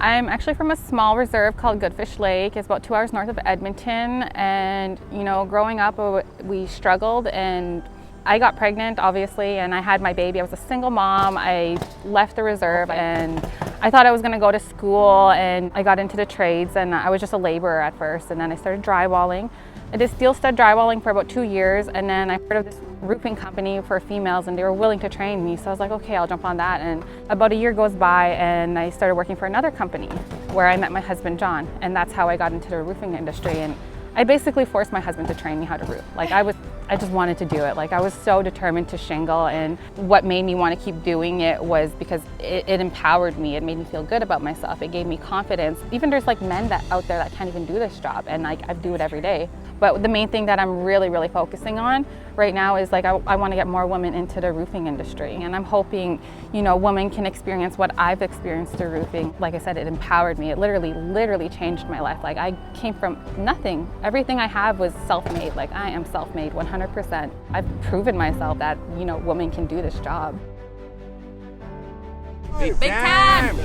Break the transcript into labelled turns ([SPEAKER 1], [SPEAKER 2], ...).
[SPEAKER 1] I'm actually from a small reserve called Goodfish Lake. It's about 2 hours north of Edmonton, and growing up we struggled, and I got pregnant obviously, and I had my baby. I was a single mom. I left the reserve and I thought I was going to go to school, and I got into the trades, and I was just a laborer at first, and then I started drywalling. I did steel stud drywalling for about 2 years, and then I heard of this roofing company for females, and they were willing to train me. So I was like, okay, I'll jump on that. And about a year goes by, and I started working for another company where I met my husband, John, and that's how I got into the roofing industry. And I basically forced my husband to train me how to roof. Like I just wanted to do it. Like I was so determined to shingle, and what made me want to keep doing it was because it empowered me. It made me feel good about myself. It gave me confidence. Even there's like men out there that can't even do this job, and like I do it every day. But the main thing that I'm really focusing on right now is like I want to get more women into the roofing industry, and I'm hoping women can experience what I've experienced through roofing. Like I said, it empowered me. It literally changed my life. Like I came from nothing. Everything I have was self-made. Like I am self-made 100%. I've proven myself that women can do this job.
[SPEAKER 2] Big time!